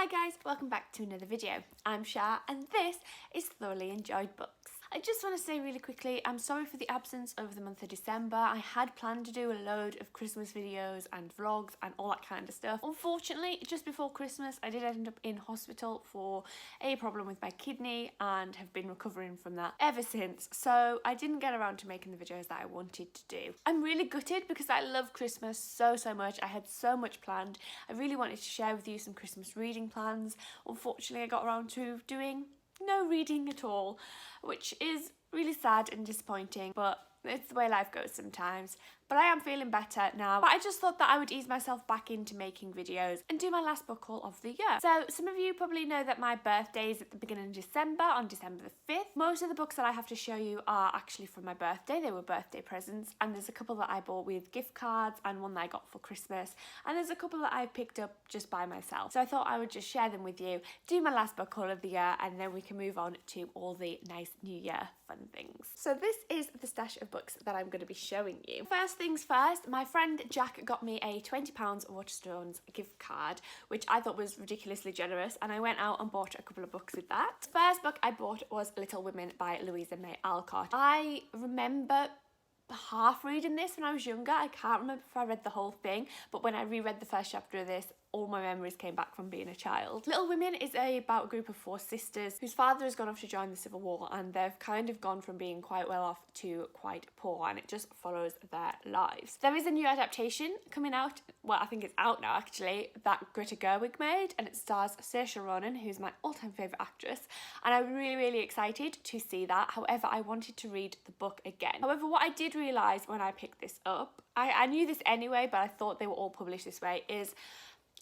Hi guys, welcome back to another video. I'm Shah and this is Thoroughly Enjoyed Books. I just want to say really quickly, I'm sorry for the absence over the month of December. I had planned to do a load of Christmas videos and vlogs and all that kind of stuff. Unfortunately, just before Christmas, I did end up in hospital for a problem with my kidney and have been recovering from that ever since. So I didn't get around to making the videos that I wanted to do. I'm really gutted because I love Christmas so much. I had so much planned. I really wanted to share with you some Christmas reading plans. Unfortunately, I got around to doing no reading at all, which is really sad and disappointing, but it's the way life goes sometimes. But I am feeling better now. But I just thought that I would ease myself back into making videos and do my last book haul of the year. So some of you probably know that my birthday is at the beginning of December, on December the 5th. Most of the books that I have to show you are actually from my birthday. They were birthday presents, and there's a couple that I bought with gift cards and one that I got for Christmas, and there's a couple that I picked up just by myself. So I thought I would just share them with you, do my last book haul of the year, and then we can move on to all the nice New Year fun things. So this is the stash of books that I'm going to be showing you. First things first, my friend Jack got me a £20 Waterstones gift card, which I thought was ridiculously generous, and I went out and bought a couple of books with that. The first book I bought was Little Women by Louisa May Alcott. I remember half reading this when I was younger. I can't remember if I read the whole thing, but when I reread the first chapter of this, all my memories came back from being a child. Little Women is about a group of 4 sisters whose father has gone off to join the Civil War, and they've kind of gone from being quite well off to quite poor, and it just follows their lives. There is a new adaptation coming out, well, I think it's out now actually, that Greta Gerwig made, and it stars Saoirse Ronan, who's my all-time favourite actress, and I'm really excited to see that. However, I wanted to read the book again. However, what I did realise when I picked this up, I knew this anyway, but I thought they were all published this way, is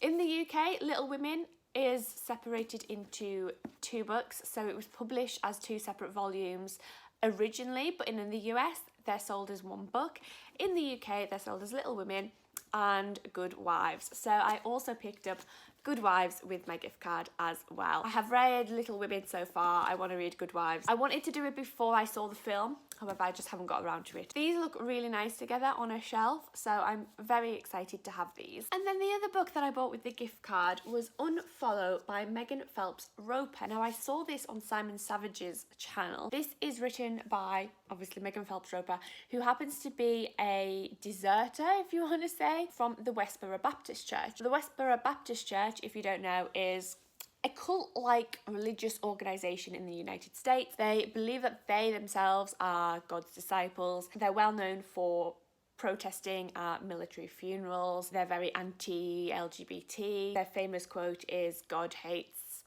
in the UK, Little Women is separated into 2 books, so it was published as 2 separate volumes originally, but in the US, they're sold as 1 book. In the UK, they're sold as Little Women and Good Wives. So I also picked up Good Wives with my gift card as well. I have read Little Women so far. I want to read Good Wives. I wanted to do it before I saw the film, however I just haven't got around to it. These look really nice together on a shelf, so I'm very excited to have these. And then the other book that I bought with the gift card was Unfollow by Megan Phelps Roper. Now I saw this on Simon Savage's channel. This is written by, obviously, Megan Phelps Roper, who happens to be a deserter, if you want to say, from the Westboro Baptist Church. The Westboro Baptist Church, if you don't know, is a cult-like religious organisation in the United States. They believe that they themselves are God's disciples. They're well known for protesting at military funerals. They're very anti-LGBT. Their famous quote is, "God hates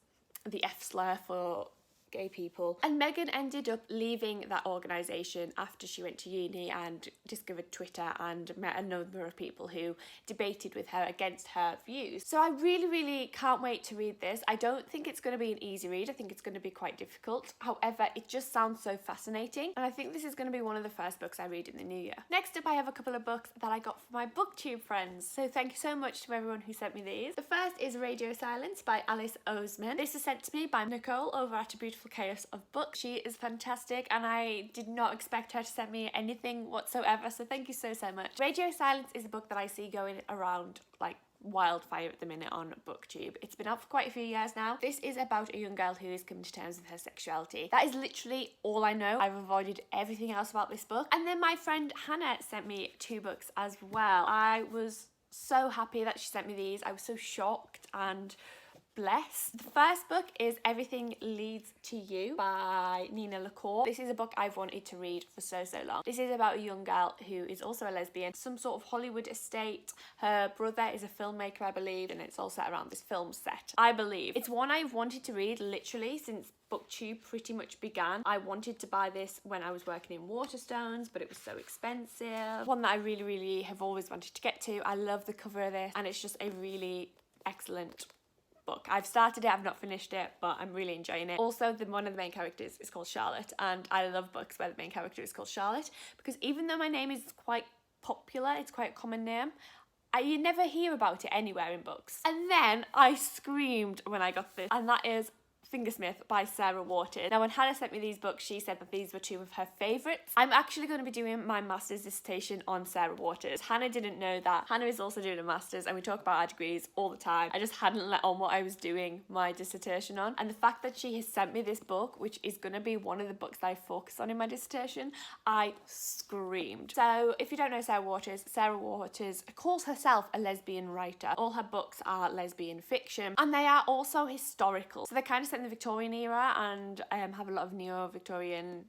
the F slur for gay people." And Megan ended up leaving that organisation after she went to uni and discovered Twitter and met a number of people who debated with her against her views. So I really can't wait to read this. I don't think it's going to be an easy read. I think it's going to be quite difficult. However, it just sounds so fascinating, and I think this is going to be one of the first books I read in the new year. Next up, I have a couple of books that I got from my booktube friends. So thank you so much to everyone who sent me these. The first is Radio Silence by Alice Oseman. This is sent to me by Nicole over at A Beautiful Chaos of Books. She is fantastic, and I did not expect her to send me anything whatsoever, so thank you so much. Radio Silence is a book that I see going around like wildfire at the minute on booktube. It's been out for quite a few years now. This is about a young girl who is coming to terms with her sexuality. That is literally all I know. I've avoided everything else about this book. And then my friend Hannah sent me 2 books as well. I was so happy that she sent me these. I was so shocked and blessed. The first book is Everything Leads to You by Nina LaCour. This is a book I've wanted to read for so long. This is about a young girl who is also a lesbian, some sort of Hollywood estate. Her brother is a filmmaker, I believe, and it's all set around this film set, I believe. It's one I've wanted to read literally since booktube pretty much began. I wanted to buy this when I was working in Waterstones, but it was so expensive. One that I really have always wanted to get to. I love the cover of this, and it's just a really excellent book. I've started it, I've not finished it, but I'm really enjoying it. Also, one of the main characters is called Charlotte, and I love books where the main character is called Charlotte, because even though my name is quite popular, it's quite a common name, you never hear about it anywhere in books. And then I screamed when I got this, and that is Fingersmith by Sarah Waters. Now when Hannah sent me these books, she said that these were two of her favourites. I'm actually going to be doing my master's dissertation on Sarah Waters. Hannah didn't know that. Hannah is also doing a master's and we talk about our degrees all the time. I just hadn't let on what I was doing my dissertation on, and the fact that she has sent me this book, which is going to be one of the books that I focus on in my dissertation, I screamed. So if you don't know Sarah Waters calls herself a lesbian writer. All her books are lesbian fiction and they are also historical. So they're kind of set in the Victorian era and have a lot of neo-Victorian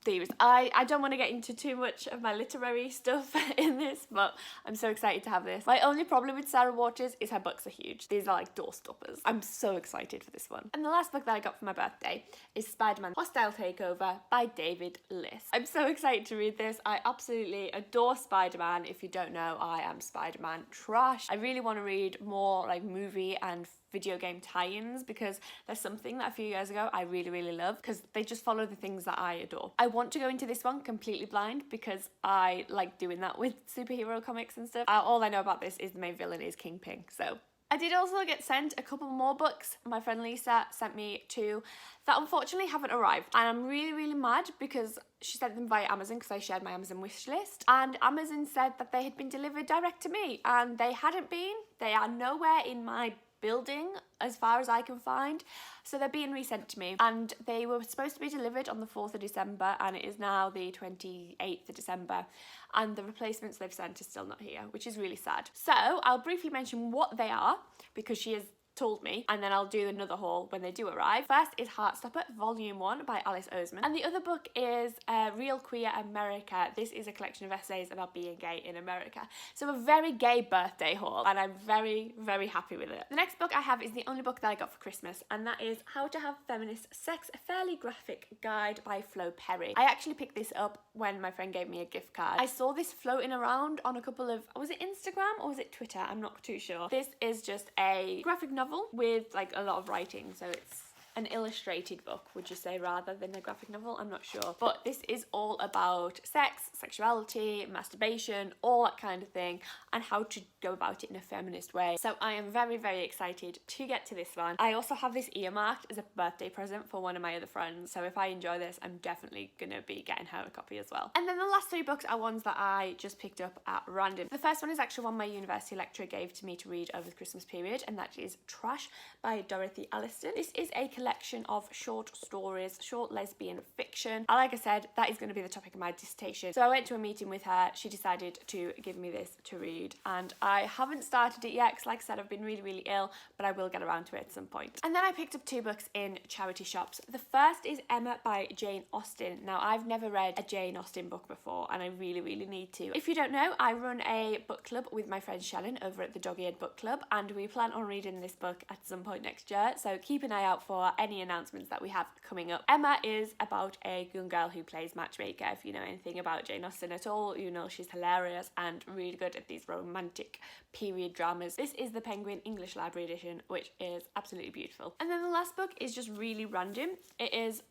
themes. I don't want to get into too much of my literary stuff in this, but I'm so excited to have this. My only problem with Sarah Waters is her books are huge. These are like door stoppers. I'm so excited for this one. And the last book that I got for my birthday is Spider-Man Hostile Takeover by David Liss. I'm so excited to read this. I absolutely adore Spider-Man. If you don't know, I am Spider-Man trash. I really want to read more like movie and video game tie-ins because there's something that a few years ago I really loved because they just follow the things that I adore. I want to go into this one completely blind because I like doing that with superhero comics and stuff. All I know about this is the main villain is Kingpin, so. I did also get sent a couple more books. My friend Lisa sent me two that unfortunately haven't arrived. And I'm really mad because she sent them via Amazon because I shared my Amazon wish list. And Amazon said that they had been delivered direct to me and they hadn't been. They are nowhere in my building as far as I can find, so they're being resent to me, and they were supposed to be delivered on the 4th of December and it is now the 28th of December and the replacements they've sent are still not here, which is really sad. So I'll briefly mention what they are because she has told me, and then I'll do another haul when they do arrive. First is Heartstopper Volume 1 by Alice Oseman, and the other book is Real Queer America. This is a collection of essays about being gay in America. So a very gay birthday haul, and I'm very happy with it. The next book I have is the only book that I got for Christmas, and that is How to Have Feminist Sex, a fairly graphic guide by Flo Perry. I actually picked this up when my friend gave me a gift card. I saw this floating around on a couple of, was it Instagram or was it Twitter? I'm not too sure. This is just a graphic novel with like a lot of writing, so it's an illustrated book, would you say, rather than a graphic novel? I'm not sure. But this is all about sex, sexuality, masturbation, all that kind of thing, and how to go about it in a feminist way. So I am very excited to get to this one. I also have this earmarked as a birthday present for one of my other friends, so if I enjoy this, I'm definitely gonna be getting her a copy as well. And then the last three books are ones that I just picked up at random. The first one is actually one my university lecturer gave to me to read over the Christmas period, and that is Trash by Dorothy Alliston. This is a collection of short stories, short lesbian fiction. And like I said, that is going to be the topic of my dissertation. So I went to a meeting with her. She decided to give me this to read, and I haven't started it yet because, like I said, I've been really ill, but I will get around to it at some point. And then I picked up two books in charity shops. The first is Emma by Jane Austen. Now, I've never read a Jane Austen book before, and I really need to. If you don't know, I run a book club with my friend Shannon over at the Dog-Eared Book Club, and we plan on reading this book at some point next year, so keep an eye out for any announcements that we have coming up. Emma is about a young girl who plays matchmaker. If you know anything about Jane Austen at all, you know she's hilarious and really good at these romantic period dramas. This is the Penguin English Library edition, which is absolutely beautiful. And then the last book is just really random. It is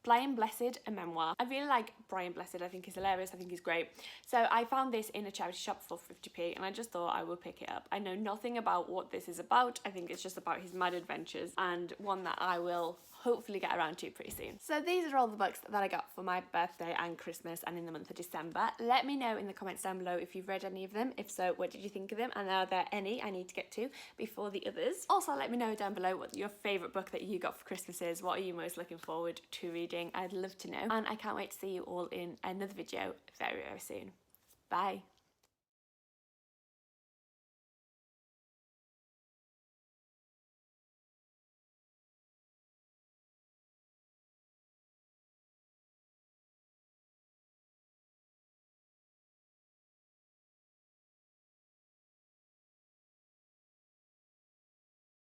Brian Blessed, a memoir. I really like Brian Blessed. I think he's hilarious. I think he's great. So I found this in a charity shop for 50p and I just thought I would pick it up. I know nothing about what this is about. I think it's just about his mad adventures and one that I will hopefully get around to pretty soon. So these are all the books that I got for my birthday and Christmas and in the month of December. Let me know in the comments down below if you've read any of them. If so, what did you think of them? And are there any I need to get to before the others? Also, let me know down below what your favourite book that you got for Christmas is. What are you most looking forward to reading? I'd love to know. And I can't wait to see you all in another video very soon. Bye.